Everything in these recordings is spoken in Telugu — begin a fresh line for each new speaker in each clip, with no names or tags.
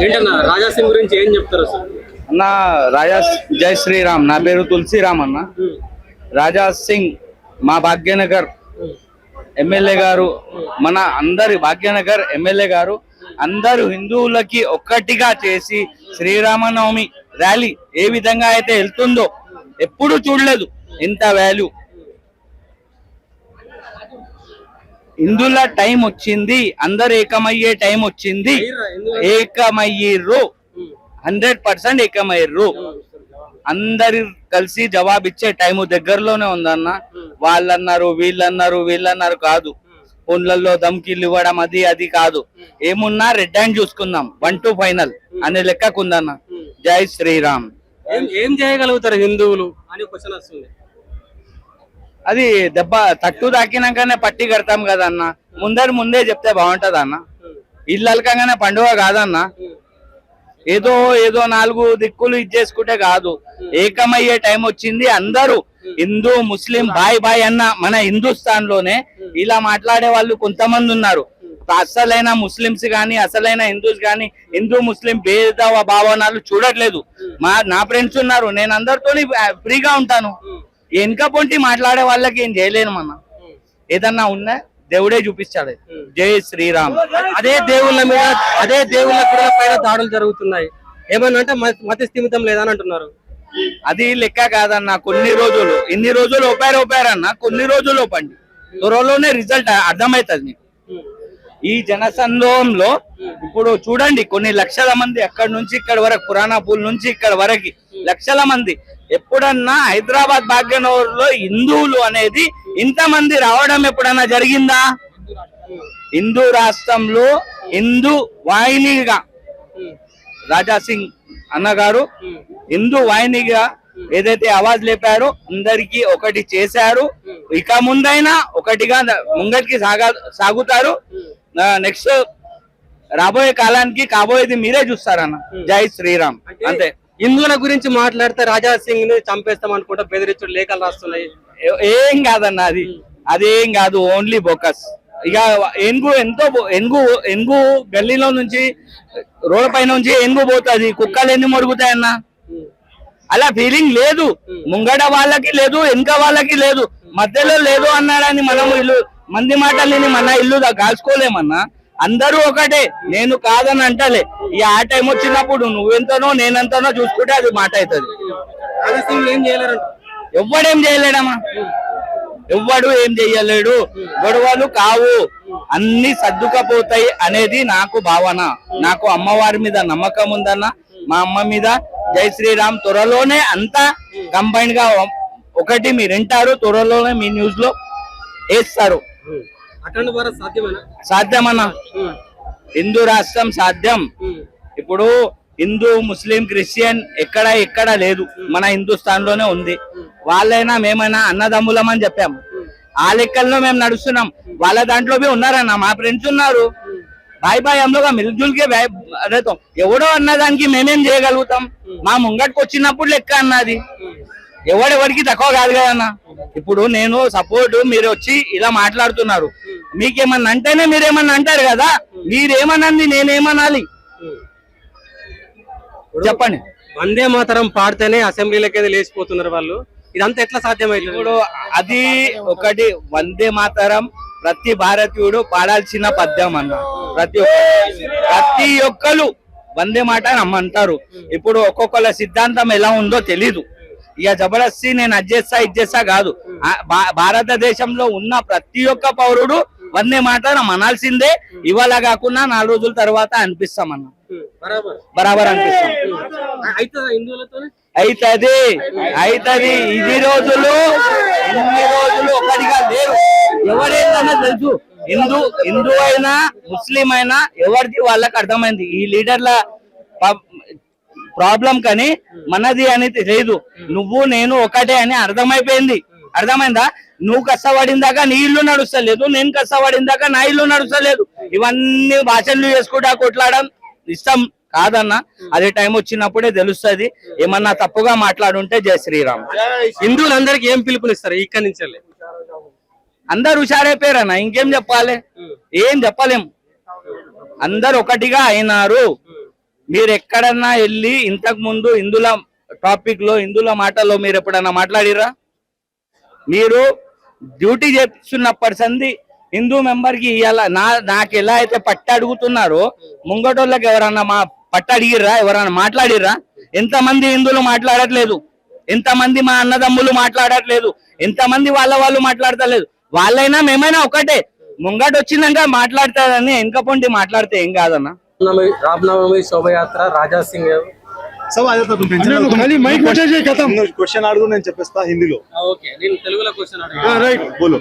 ఏంటన్నా రాజా సింగ్ గురించి ఏం చెప్తారు అసలు?
అన్న రాజా జై శ్రీరామ్. నా పేరు తులసిరామ్ అన్న. రాజా సింగ్ మా భాగ్యనగర్ ఎమ్మెల్యే గారు, మన అందరి భాగ్యనగర్ ఎమ్మెల్యే గారు అందరూ హిందువులకి ఒక్కటిగా చేసి శ్రీరామనవమి ర్యాలీ ఏ విధంగా అయితే వెళ్తుందో ఎప్పుడు చూడలేదు. ఇంత వాల్యూ హిందువుల టైం వచ్చింది, అందరు ఏకమయ్యే టైం వచ్చింది. ఏకమయ్యిర్రు, 100% ఏకమయ్యిర్రు. అందరు కలిసి జవాబిచ్చే టైం దగ్గరలోనే ఉందన్న. వాళ్ళన్నారు వీళ్ళన్నారు కాదు. ఫోన్లలో ధమ్కీలు ఇవ్వడం అది కాదు. ఏమున్నా రెడ్ హ్యాండ్ చూసుకుందాం, 1-2 ఫైనల్ అనే లెక్కకుందన్న. జై శ్రీరామ్.
ఏం చేయగలుగుతారు హిందువులు అని క్వశ్చన్ వస్తుంది.
అది దెబ్బ తట్టు దాకినాకనే పట్టి కడతాం కదన్న. ముందే చెప్తే బాగుంటది అన్న. ఇల్లు అలకంగానే పండుగ కాదన్న. ఏదో 4 దిక్కులు ఇచ్చేసుకుంటే కాదు. ఏకమయ్యే టైం వచ్చింది. అందరూ హిందూ ముస్లిం బాయ్ అన్న మన హిందుస్థాన్ లోనే ఇలా మాట్లాడే వాళ్ళు కొంతమంది ఉన్నారు. అసలైన ముస్లింస్ గాని అసలైన హిందూస్ గాని హిందూ ముస్లిం భేద భావనాలు చూడట్లేదు. నా ఫ్రెండ్స్ ఉన్నారు, నేను అందరితో ఫ్రీగా ఉంటాను. వెనక పొంటి మాట్లాడే వాళ్ళకి ఏం చేయలేను అన్న. ఏదన్నా ఉన్నా దేవుడే చూపిస్తాడు. జై శ్రీరామ్.
అదే దేవుళ్ళ మీద అదే దేవుళ్ళ పైన దాడులు జరుగుతున్నాయి. ఏమన్నా అంటే మత స్థిమితం లేదని అంటున్నారు.
అది లెక్క కాదన్న. ఇన్ని రోజులు ఒపారన్న, కొన్ని రోజులు ఒప్పండి. త్వరలోనే రిజల్ట్ అర్థమవుతుంది మీకు. ఈ జనసందోహంలో ఇప్పుడు చూడండి, కొన్ని లక్షల మంది అక్కడి నుంచి ఇక్కడ వరకు, పురాణాపూల్ నుంచి ఇక్కడ వరకు లక్షల మంది. ఎప్పుడన్నా హైదరాబాద్ భాగ్యనగర్ లో హిందువులు అనేది ఇంతమంది రావడం ఎప్పుడన్నా జరిగిందా? హిందూ రాష్ట్రంలో హిందూ వాహినిగా రాజా సింగ్ అన్నగారు హిందూ వాహినిగా ఏదైతే ఆవాజ్ లేపారో అందరికి ఒకటి చేశారు. ఇక ముందైనా ఒకటిగా ముంగటికి సాగుతారు. నెక్స్ట్ రాబోయే కాలానికి కాబోయేది మీరే చూస్తారన్న. జై శ్రీరామ్. అంతే.
హిందువుల గురించి మాట్లాడితే రాజా సింగ్ ని చంపేస్తాం అనుకుంటా బెదిరించుడు లేఖలు రాస్తున్నాయి.
ఏం కాదన్న, అదేం కాదు. Only bogus. ఇక ఎనుగు గల్లీలో నుంచి రోడ్ పైన నుంచి ఎనుగు పోతుంది. కుక్కలు ఎన్ని మొరుగుతాయన్న? అలా ఫీలింగ్ లేదు. ముంగడ వాళ్ళకి లేదు, వెనుక వాళ్ళకి లేదు, మధ్యలో లేదు అన్నాడని మనం ఇల్లు మంది మాటల్ని మన ఇల్లు కాల్చుకోలేమన్నా. అందరూ ఒకటే. నేను కాదని అంటలే. ఈ ఆ టైం వచ్చినప్పుడు నువ్వెంతనో నేనెంతనో చూసుకుంటే అది మాట అవుతుంది. ఎవ్వడేం చేయలేడమ్మా, ఎవ్వడు ఏం చెయ్యలేడు. గొడవలు కావు, అన్ని సర్దుకపోతాయి అనేది నాకు భావన. నాకు అమ్మవారి మీద నమ్మకం ఉందన్న, మా అమ్మ మీద. జై శ్రీరామ్. త్వరలోనే అంతా కంబైన్ గా ఒకటి మీరు వింటారు. త్వరలోనే మీ న్యూస్ లో వేస్తారు. సాధ్యమన్నా. హిందూ రాష్ట్రం సాధ్యం. ఇప్పుడు హిందూ ముస్లిం క్రిస్టియన్ ఎక్కడ లేదు, మన హిందుస్థాన్ లోనే ఉంది. వాళ్ళైనా మేమైనా అన్నదమ్ములం అని చెప్పాము. ఆ లెక్కల్లో మేము నడుస్తున్నాం. వాళ్ళ దాంట్లో ఉన్నారన్న, మా ఫ్రెండ్స్ ఉన్నారు. బాయ్ అమ్మగా మిల్జుల్కే అదేతాం. ఎవడో అన్నదానికి మేమేం చేయగలుగుతాం? మా ముంగట్కి వచ్చినప్పుడు లెక్క అన్నది. ఎవడెవరికి తక్కువ కాదు కదన్న. ఇప్పుడు నేను సపోర్ట్ మీరు వచ్చి ఇలా మాట్లాడుతున్నారు, మీకేమన్నా అంటేనే మీరేమన్నా అంటారు కదా. మీరేమన్నది నేనేమనాలి చెప్పండి.
వందే మాతరం పాడితేనే అసెంబ్లీలకి లేచిపోతున్నారు వాళ్ళు. ఇదంతా ఎట్లా సాధ్యమైంది?
ఇప్పుడు అది ఒకటి. వందే మాతరం ప్రతి భారతీయుడు పాడాల్సిన పద్యం అన్న. ప్రతి ఒక్కరు వందే మాట నమ్మంటారు. ఇప్పుడు ఒక్కొక్కళ్ళ సిద్ధాంతం ఎలా ఉందో తెలీదు. ఇక జబర్దస్తి నేను ఇచ్చేస్తా కాదు. భారతదేశంలో ఉన్న ప్రతి ఒక్క పౌరుడు వందే మాట అనాల్సిందే. ఇవాళ కాకుండా 4 రోజుల తర్వాత అనిపిస్తామన్నా. బరాబర్ అనిపిస్తాం. అవుతుంది. ఇన్ని రోజులు ఒకటిగా లేరు. ఎవరైనా తెలుసు. హిందూ అయినా ముస్లిం అయినా ఎవరిది వాళ్ళకి అర్థమైంది. ఈ లీడర్ల ప్రాబ్లం కానీ మనది అనేది లేదు. నువ్వు నేను ఒకటే అని అర్థమైపోయింది. అర్థమైందా? నువ్వు కష్టపడిందాకా నీ ఇల్లు నడుస్తలేదు, నేను కష్టపడిందాకా నా ఇల్లు నడుస్తలేదు. ఇవన్నీ భాషలు చేసుకుంటా కొట్లాడడం ఇష్టం కాదన్న. అదే టైం వచ్చినప్పుడే తెలుస్తుంది. ఏమన్నా తప్పుగా మాట్లాడుంటే జై శ్రీరామ్.
హిందువులందరికీ ఏం పిలుపునిస్తారు ఇక్కడి నుంచి?
అందరు హుషారైపోయారన్న. ఇంకేం చెప్పాలి? ఏం చెప్పలేం. అందరు ఒకటిగా అయినారు. మీరు ఎక్కడన్నా వెళ్ళి ఇంతకు ముందు హిందువుల టాపిక్ లో హిందువుల మాటల్లో మీరు ఎప్పుడన్నా మాట్లాడిరా? మీరు డ్యూటీ చేస్తున్నప్పటి సంది హిందూ మెంబర్ కి ఇవాళ నాకు ఎలా అయితే పట్టు అడుగుతున్నారో ముంగటోళ్ళకి ఎవరన్నా పట్టు అడిగిర్రా? ఎవరన్నా మాట్లాడిర్రా? ఎంతమంది హిందువులు మాట్లాడట్లేదు, ఎంతమంది మా అన్నదమ్ములు మాట్లాడట్లేదు, ఎంతమంది వాళ్ళు మాట్లాడతలేదు. వాళ్ళైనా మేమైనా ఒకటే, ముంగట వచ్చినాక మాట్లాడతారని వెనక పొంటి మాట్లాడితే ఏం కాదన్నా.
రామనవమి శోభయాత్ర రాజా సింగ్
सब आ जाता तुम टेंशन
అన్న, నువ్వు ఖాళీ మైక్ పెట్టేసి ఖతం.
क्वेश्चन అడుగు నేను చెప్పేస్తా హిందీలో
ఓకే, నేను తెలుగులో క్వశ్చన్
ఆ, రైట్.
बोलो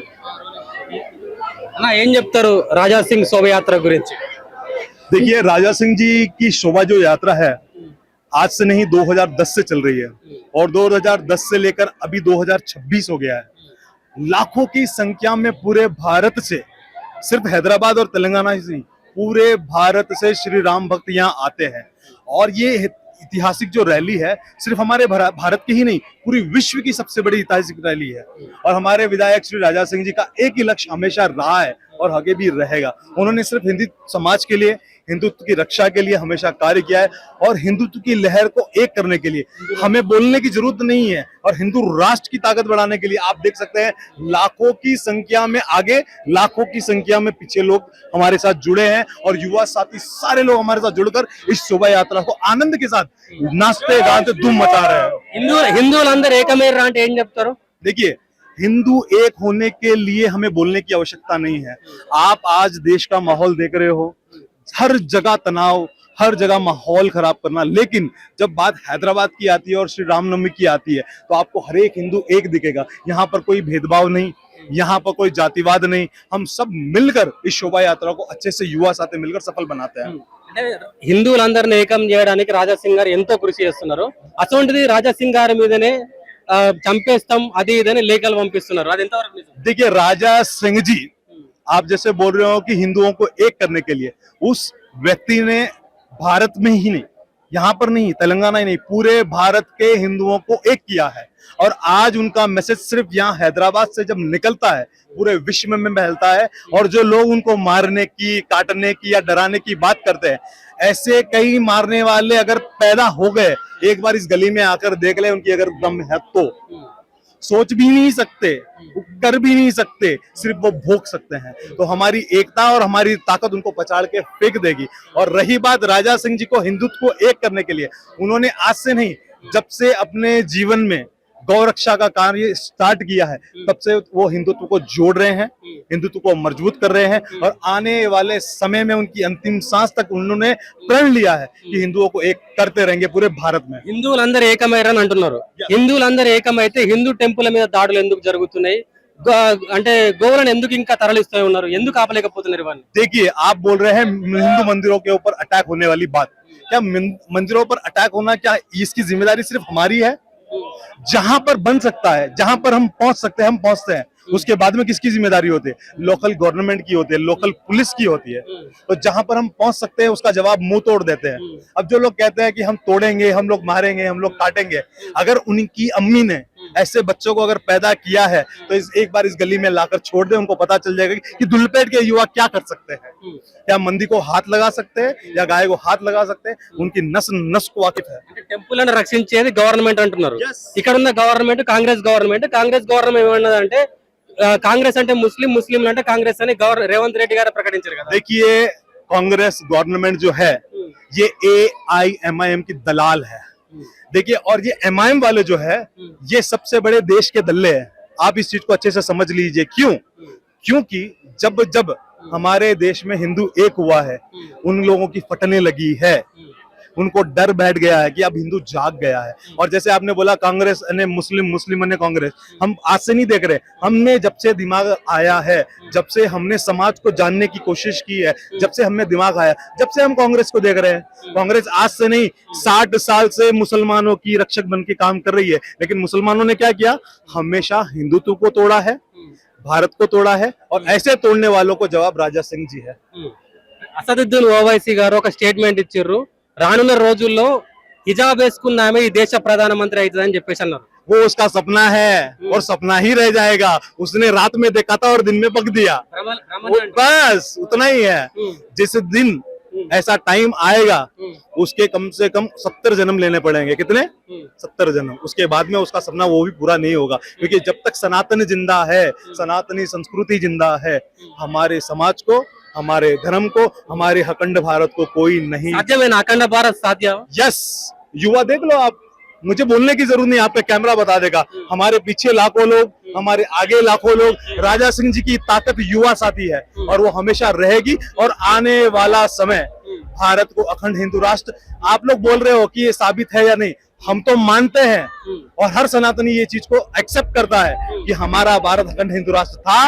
అన్న ఏం చెప్తారు రాజా సింగ్ శోభయాత్ర గురించి?
देखिए राजा सिंह जी की शोभा जो यात्रा है आज से नहीं 2010 से चल रही है और 2010 से लेकर अभी 2026 हो गया है। लाखों की संख्या में पूरे भारत से, सिर्फ हैदराबाद और तेलंगाना ही नहीं, पूरे भारत से श्री राम भक्त यहाँ आते हैं। और ये ऐतिहासिक जो रैली है सिर्फ हमारे भारत की ही नहीं, पूरी विश्व की सबसे बड़ी ऐतिहासिक रैली है। और हमारे विधायक श्री राजा सिंह जी का एक ही लक्ष्य हमेशा रहा है और आगे भी रहेगा। उन्होंने सिर्फ हिंदू समाज के लिए, हिंदुत्व की रक्षा के लिए हमेशा कार्य किया है और हिंदुत्व की लहर को एक करने के लिए हमें बोलने की जरूरत नहीं है। और हिंदू राष्ट्र की ताकत बढ़ाने के लिए आप देख सकते हैं लाखों की संख्या में आगे, लाखों की संख्या में पीछे लोग हमारे साथ जुड़े हैं और युवा साथी सारे लोग हमारे साथ जुड़कर इस शोभा यात्रा को आनंद के साथ नाचते गाते धूम मचा रहे हैं।
హిందువులందరూ ఏకమయ్యారా అంటే ఏం చెప్తారు?
देखिए हिंदू एक होने के लिए हमें बोलने की आवश्यकता नहीं है। आप आज देश का माहौल देख रहे हो, हर जगह तनाव, हर जगह माहौल खराब करना, लेकिन जब बात हैदराबाद की आती है और श्री रामनवमी की आती है तो आपको हर एक हिंदू एक दिखेगा। यहाँ पर कोई भेदभाव नहीं, यहाँ पर कोई जातिवाद नहीं, हम सब मिलकर इस शोभा यात्रा को अच्छे से युवा साथ मिलकर सफल बनाते हैं।
అంటే హిందువులందరినీ ఏకం చేయడానికి రాజా సింగ్ గారు ఎంతో కృషి చేస్తున్నారు. అటువంటిది రాజా సింగ్ గారి మీదనే చంపేస్తాం అది ఇదని లేఖలు పంపిస్తున్నారు. అది ఎంతవరకు నిజం?
देखिए राजा सिंह जी, आप जैसे बोल रहे हो कि हिंदुओं को एक करने के लिए, उस व्यक्ति ने भारत में ही नहीं, यहाँ पर नहीं, तेलंगाना ही नहीं, पूरे भारत के हिंदुओं को एक किया है। और आज उनका मैसेज सिर्फ यहाँ हैदराबाद से जब निकलता है पूरे विश्व में फैलता है। और जो लोग उनको मारने की, काटने की या डराने की बात करते हैं, ऐसे कई मारने वाले अगर पैदा हो गए, एक बार इस गली में आकर देख ले, उनकी अगर दम है तो सोच भी नहीं सकते, कर भी नहीं सकते, सिर्फ वो भोग सकते हैं। तो हमारी एकता और हमारी ताकत उनको पछाड़ के फेंक देगी। और रही बात राजा सिंह जी को हिंदुत्व को एक करने के लिए, उन्होंने आज से नहीं, जब से अपने जीवन में गौ रक्षा का कार्य स्टार्ट किया है तब से वो हिंदुत्व को जोड़ रहे हैं, हिंदुत्व को मजबूत कर रहे हैं। और आने वाले समय में उनकी अंतिम सांस तक उन्होंने प्रण लिया है कि हिंदुओं को एक करते रहेंगे पूरे भारत में।
హిందువులందరూ ఏకమయ్యారని అంటున్నారు. హిందువులందరూ ఏకమైతే హిందూ టెంపుల్ మీద దాడులు ఎందుకు జరుగుతున్నాయి? అంటే గోవులను ఎందుకు ఇంకా తరలిస్తూ ఉన్నారు? ఎందుకు ఆపలేకపోతున్నారు ఇవన్నీ?
देखिए आप बोल रहे हैं हिंदू मंदिरों के ऊपर अटैक होने वाली बात, क्या मंदिरों पर अटैक होना क्या इसकी जिम्मेदारी सिर्फ हमारी है? जहां पर बन सकता है, जहां पर हम पहुंच सकते हैं हम पहुंचते हैं। उसके बाद में किसकी जिम्मेदारी होती है? लोकल गवर्नमेंट की होती है, लोकल पुलिस की होती है। तो जहां पर हम पहुंच सकते हैं उसका जवाब मुंह तोड़ देते हैं। अब जो लोग कहते हैं कि हम तोड़ेंगे, हम लोग मारेंगे, हम लोग काटेंगे, अगर उनकी अम्मी ने ऐसे बच्चों को अगर पैदा किया है तो एक बार इस गली में लाकर छोड़ दे, उनको पता चल जाएगा कि दुलपेट के युवा क्या कर सकते हैं। क्या मंदी को हाथ लगा सकते हैं या गाय को हाथ लगा सकते हैं, उनकी नस नस को वाकिफ है।
అంటే టెంపుల్ ని రక్షించేది గవర్నమెంట్ అంటున్నారు. ఇక్కడ ఉన్న గవర్నమెంట్ కాంగ్రెస్ గవర్నమెంట్ ఏమన్నదంటే కాంగ్రెస్ అంటే ముస్లింలు అంటే కాంగ్రెస్ అని రేవంత్ రెడ్డి గారు ప్రకటించారు కదా.
देखिए कांग्रेस गवर्नमेंट जो है ये AIMIM की दलाल है। देखिए और ये MIM वाले जो है ये सबसे बड़े देश के दल्ले हैं। आप इस चीज को अच्छे से समझ लीजिए। क्यों? क्योंकि जब जब हमारे देश में हिंदू एक हुआ है, उन लोगों की फटने लगी है, उनको डर बैठ गया है कि अब हिंदू जाग गया है। और जैसे आपने बोला कांग्रेस ने मुस्लिम ने कांग्रेस, हम आज से नहीं देख रहे, हमने जब से दिमाग आया है, जब से हमने समाज को जानने की कोशिश की है, जब से हमें दिमाग आया, जब से हम कांग्रेस को देख रहे हैं। कांग्रेस आज से नहीं 60 साल से मुसलमानों की रक्षक बन के काम कर रही है, लेकिन मुसलमानों ने क्या किया? हमेशा हिंदुत्व को तोड़ा है, भारत को तोड़ा है, और ऐसे तोड़ने वालों को जवाब राजा सिंह जी है।
అసదుద్దీన్ ఓవైసీ గారు ఒక స్టేట్మెంట్ ఇచ్చారు, రానున్న రోజుల్లో హిజాబ్ వేసుకున్న ఆమె ఈ దేశ ప్రధానమంత్రి అవుతుందని చెప్పేసి అన్నారు.
वो उसका सपना है और सपना ही रह जाएगा। उसने रात में देखा था और दिन में पक दिया, बस उतना ही है। जिस दिन ऐसा टाइम आएगा उसके कम से कम 70 जन्म लेने पड़ेंगे। कितने? 70 जन्म। उसके बाद में उसका सपना वो भी पूरा नहीं होगा, क्योंकि जब तक सनातन जिंदा है, सनातनी संस्कृति जिंदा है, हमारे समाज को, हमारे धर्म को, हमारे अखंड भारत को कोई नहीं।
సాధ్యమేనా అఖండ భారత్ సాధ్యం?
यस, युवा देख लो आप, मुझे बोलने की जरूरत नहीं, आप पे कैमरा बता देगा। हमारे पीछे लाखों लोग, हमारे आगे लाखों लोग। राजा सिंह जी की ताकत युवा साथी है और वो हमेशा रहेगी। और आने वाला समय भारत को अखंड हिंदू राष्ट्र, आप लोग बोल रहे हो कि ये साबित है या नहीं, हम तो मानते हैं और हर सनातनी ये चीज को एक्सेप्ट करता है कि हमारा भारत अखंड हिंदू राष्ट्र था,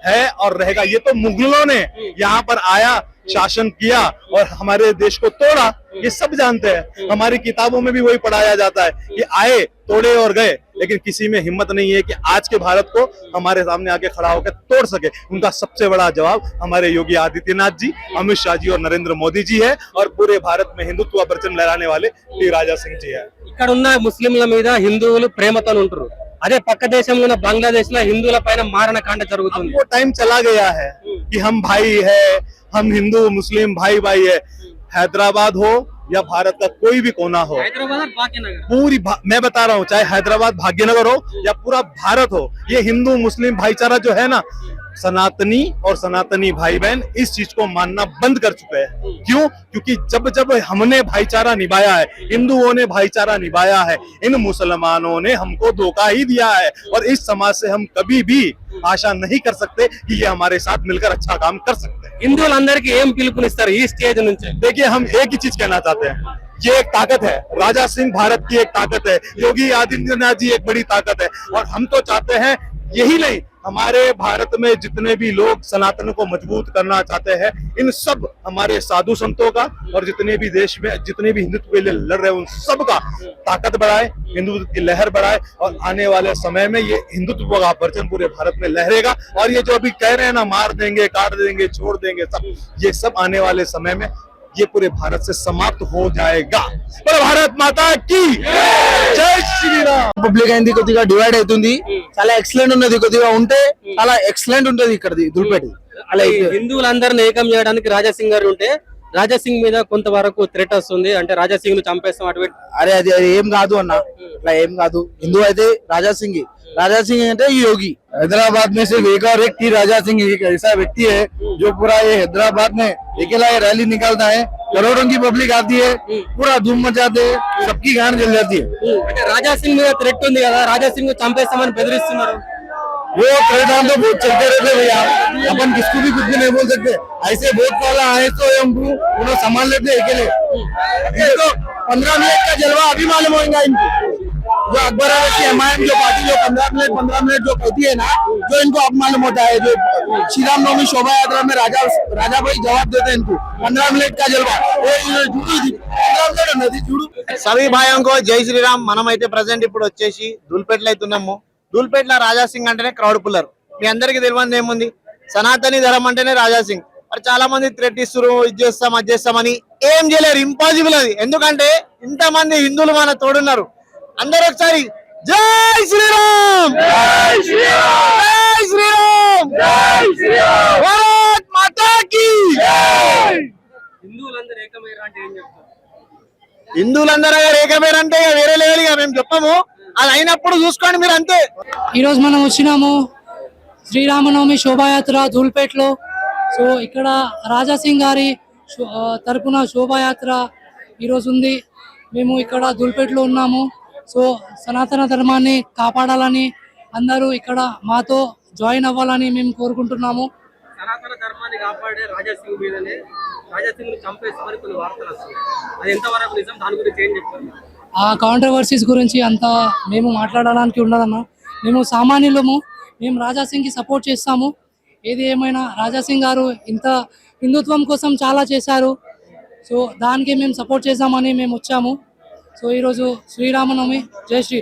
है और रहेगा। ये तो मुगलों ने यहाँ पर आया, शासन किया और हमारे देश को तोड़ा, ये सब जानते हैं। हमारी किताबों में भी वही पढ़ाया जाता है कि आए, तोड़े और गए, लेकिन किसी में हिम्मत नहीं है कि आज के भारत को हमारे सामने आके खड़ा होकर तोड़ सके। उनका सबसे बड़ा जवाब हमारे योगी आदित्यनाथ जी, अमित शाह जी और नरेंद्र मोदी जी है, और पूरे भारत में हिंदुत्व परचम लहराने वाले टी राजा सिंह जी है।
ఇక్కడ ఉన్న ముస్లింల మీద హిందువులు ప్రేమతో ఉంటారు, అదే పక్క దేశంలో ఉన్న బంగ్లాదేశ్ లో హిందువుల పైన మారణకాండ జరుగుతుంది.
वो टाइम चला गया है कि हम भाई है, हम हिंदू मुस्लिम भाई भाई है। हैदराबाद हो या भारत का कोई भी कोना हो,
హైదరాబాద్ భాగ్యనగర్
मैं बता रहा हूँ, चाहे हैदराबाद भाग्यनगर हो या पूरा भारत हो, ये हिंदू मुस्लिम भाईचारा जो है ना, सनातनी और सनातनी भाई बहन इस चीज को मानना बंद कर चुके हैं। क्यों? क्योंकि जब जब हमने भाईचारा निभाया है, हिंदुओं ने भाईचारा निभाया है, इन मुसलमानों ने हमको धोखा ही दिया है। और इस समाज से हम कभी भी आशा नहीं कर सकते कि ये हमारे साथ मिलकर अच्छा काम कर सकते हैं।
హిందువులందరికీ ఏం పిలుపునిస్తారు ఈ స్టేజ్ నుంచి?
देखिए, हम एक ही चीज कहना चाहते हैं, ये एक ताकत है, राजा सिंह भारत की एक ताकत है, योगी आदित्यनाथ जी एक बड़ी ताकत है। और हम तो चाहते हैं, यही नहीं, हमारे भारत में जितने भी लोग सनातन को मजबूत करना चाहते हैं, इन सब हमारे साधु संतों का और जितने भी देश में जितने भी हिंदुत्व के लिए लड़ रहे हैं, उन सब का ताकत बढ़ाए, हिंदुत्व की लहर बढ़ाए। और आने वाले समय में ये हिंदुत्व का परचम पूरे भारत में लहरेगा। और ये जो अभी कह रहे हैं ना, मार देंगे, काट देंगे, छोड़ देंगे, सब ये सब आने वाले समय में ये पूरे भारत से समाप्त हो जाएगा। पर भारत माता की जय श्री राम।
పబ్లిక్ అయింది, కొద్దిగా డివైడ్ అవుతుంది, చాలా ఎక్సలెంట్ ఉన్నది, కొద్దిగా ఉంటే చాలా ఎక్సలెంట్ ఉంటది ఇక్కడది దుల్పేట.
అలా హిందువులందరిని ఏకం చేయడానికి రాజా సింగ్ గారు ఉంటే, రాజా సింగ్ మీద కొంతవరకు థ్రెట్ వస్తుంది, అంటే రాజా సింగ్ ను చంపేస్తాం అటువంటి.
అరే అది అది ఏం కాదు అన్న, అట్లా ఏం కాదు. హిందూ అయితే రాజా సింగ్, राजा सिंह అంటే ఈ योगी। हैदराबाद में सिर्फ एक और एक टी राजा सिंह एक ऐसा व्यक्ति है जो पूरा ये हैदराबाद में अकेला ये रैली निकालता है, करोड़ों की पब्लिक आती है, पूरा धूम मचाते हैं, सबकी गांड जल जाती है।
అంటే రాజా సింగ్ మీద థ్రెట్ ఉంది కదా, రాజా సింగ్ ను చంపేస్తామని బెదిరిస్తున్నారు.
वो परिणाम तो बहुत चलते रहते भैया, अपन किसको भी कुछ भी नहीं बोल सकते। ऐसे बहुत वाला आए तो हमको उन्हें संभाल लेते अकेले। तो 15 मिनट का जलवा अभी मालूम होगा इनको, जो अकबर की हमायत जो पार्टी जो 15 मिनट जो कहती है ना, जो इनको अब मालूम होता है। जो श्री राम नवमी शोभा यात्रा में राजा भाई जवाब देते हैं इनको, 15 मिनट का जलवा
సభీ భాయంకో జై శ్రీరామ్. మనం అయితే ప్రజెంట్ ఇప్పుడు వచ్చేసి ధూల్పేటలో అయితే ఉన్నాము. ధూల్పేటలో రాజా సింగ్ అంటేనే క్రౌడ్ పుల్లర్. మీ అందరికి తెలియదు ఏముంది, సనాతని ధర్మం అంటేనే రాజా సింగ్. మరి చాలా మంది థ్రెట్ ఇస్తారు, ఇది చేస్తాం అది చేస్తామని. ఏం చేయలేరు, ఇంపాసిబుల్ అది. ఎందుకంటే ఇంతమంది హిందువులు మన తోడున్నారు. అందరూ ఒకసారి జై శ్రీరామ్, జై శ్రీరామ్, జై శ్రీరామ్, జై శ్రీరామ్, భారత్ మాతా కీ జై.
హిందువులందరూ ఏకమయ్యారు అంటే ఏం చెప్తారు?
హిందువులందరూ ఏకమేరంటే ఇక వేరే లెవెల్ గా మేము చెప్పము, అది అయినప్పుడు చూసుకోండి మీరు అంతే.
ఈ రోజు మనం వచ్చినాము శ్రీరామనవమి శోభాయాత్ర ధూల్పేటలో. సో ఇక్కడ రాజా సింగ్ గారి తరపున శోభాయాత్ర ఈరోజు ఉంది. మేము ఇక్కడ ధూల్పేటలో ఉన్నాము. సో సనాతన ధర్మాన్ని కాపాడాలని అందరూ ఇక్కడ మాతో జాయిన్ అవ్వాలని మేము కోరుకుంటున్నాము.
సనాతన ధర్మాన్ని కాపాడే రాజా సింగ్ మీదనే రాజా సింగ్ ను చంపేస్తామని కొన్ని వార్తలు వస్తున్నాయి, అది ఎంతవరకు నిజం? దాని గురించి ఏం చెప్తారు?
ఆ కాంట్రవర్సీస్ గురించి అంతా మేము మాట్లాడడానికి ఉండదన్న. మేము సామాన్యులము, మేము రాజా సింగ్కి సపోర్ట్ చేస్తాము. ఏది ఏమైనా రాజా సింగ్ గారు ఇంత హిందుత్వం కోసం చాలా చేశారు. సో దానికి మేము సపోర్ట్ చేద్దామని మేము వచ్చాము. సో ఈరోజు శ్రీరామనవమి, జై శ్రీరామ్.